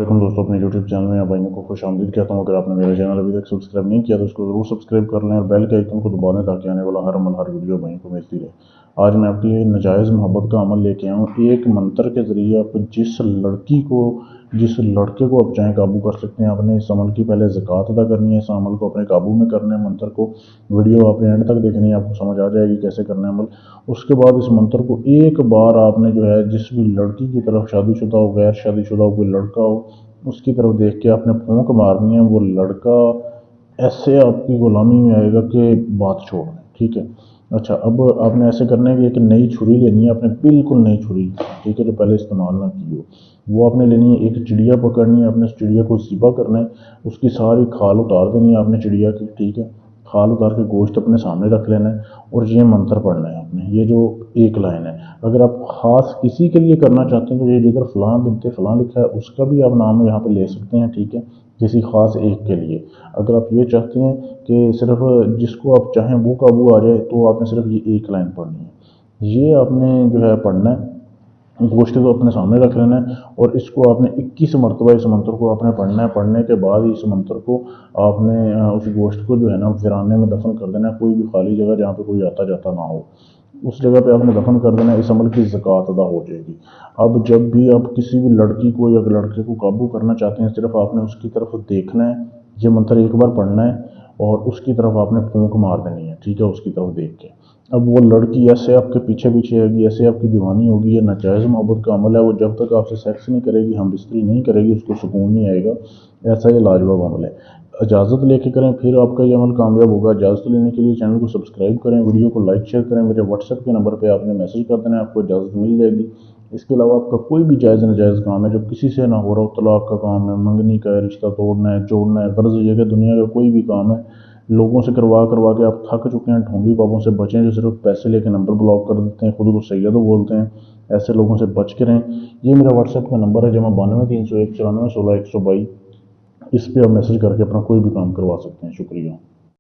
वालेकुम दोस्तों, अपने यूट्यूब चैनल में आप भाइयों को खुश आमदीद कहता हूँ। अगर आपने मेरा चैनल अभी तक सब्सक्राइब नहीं किया तो उसको ज़रूर सब्सक्राइब कर लें और बेल के आइकन को दबा दें ताकि आने वाला हर अमल हर वीडियो भाइयों को मिलती रहे। आज मैं आपके लिए नाजायज़ मोहब्बत का अमल लेके आया हूँ। एक मंत्र के ज़रिए आप जिस लड़के को आप चाहें काबू कर सकते हैं। आपने इस अमल की पहले ज़कात अदा करनी है, इस अमल को अपने काबू में करना है। मंत्र को वीडियो आपने एंड तक देखनी है, आपको समझ आ जाएगी कैसे करना है अमल। उसके बाद इस मंत्र को एक बार आपने जो है जिस भी लड़की की तरफ शादीशुदा हो, गैर शादीशुदा हो, कोई लड़का हो, उसकी तरफ देख के आपने फूंक मारनी है। वो लड़का ऐसे आपकी गुलामी में आएगा कि बात छोड़ दें, ठीक है। अच्छा, अब आपने ऐसे करने के लिए एक नई छुरी लेनी है, आपने बिल्कुल नई छुरी, ठीक है, जो पहले इस्तेमाल ना की हो। वो आपने लेनी है। एक चिड़िया पकड़नी है, आपने उस चिड़िया को ज़िबा करना है, उसकी सारी खाल उतार देनी है आपने चिड़िया की, ठीक है। खाल उतार के गोश्त अपने सामने रख लेना है और ये मंत्र पढ़ना है आपने। ये जो एक लाइन है, अगर आप ख़ास किसी के लिए करना चाहते हैं तो ये जिधर फ़लाँ बिनते फ़लाँ लिखा है उसका भी आप नाम यहाँ पे ले सकते हैं, ठीक है, किसी ख़ास एक के लिए। अगर आप ये चाहते हैं कि सिर्फ जिसको आप चाहें वो काबू आ जाए तो आपने सिर्फ ये एक लाइन पढ़नी है। ये आपने जो है पढ़ना है, गोश्त को अपने सामने रख लेना है और इसको आपने 21 मरतबा इस मंत्र को आपने पढ़ना है। पढ़ने के बाद इस मंत्र को आपने उस गोश्त को जो है ना वीराने में दफन कर देना है, कोई भी खाली जगह जहाँ पे कोई आता जाता ना हो, उस जगह पे आपने दफन कर देना है। इस अमल की ज़कात अदा हो जाएगी। अब जब भी आप किसी भी लड़की को या लड़के को काबू करना चाहते हैं, सिर्फ आपने उसकी तरफ देखना है, ये मंत्र एक बार पढ़ना है और उसकी तरफ आपने फूंक मार देनी है, ठीक है, उसकी तरफ देख के। अब वो लड़की ऐसे आपके पीछे पीछे आएगी, ऐसे आपकी दीवानी होगी। ये नाजायज़ मोहब्बत का अमल है। वो जब तक आपसे सेक्स नहीं करेगी, हम बिस्तरी नहीं करेगी, उसको सुकून नहीं आएगा। ऐसा ये लाजवाब अमल है। इजाज़त लेके करें फिर आपका ये अमल कामयाब होगा। इजाज़त लेने के लिए चैनल को सब्सक्राइब करें, वीडियो को लाइक शेयर करें। मेरे व्हाट्सएप के नंबर पे आपने मैसेज कर देना है, आपको इजाज़त मिल जाएगी। इसके अलावा आपका कोई भी जायज़ नाजायज़ काम है जो किसी से ना हो रहा हो, तलाक का काम है, मंगनी का है, रिश्ता तोड़ना है, जोड़ना है, ग़र्ज़ ये कि दुनिया का कोई भी काम है, लोगों से करवा करवा के आप थक चुके हैं, ढोंगी बाबों से बचें जो सिर्फ पैसे लेके नंबर ब्लॉक कर देते हैं, खुद को सैयद बोलते हैं। ऐसे लोगों से बच के रहें। ये मेरा व्हाट्सएप का नंबर है, +92 301 94 16 122। इस पर आप मैसेज करके अपना कोई भी काम करवा सकते हैं। शुक्रिया।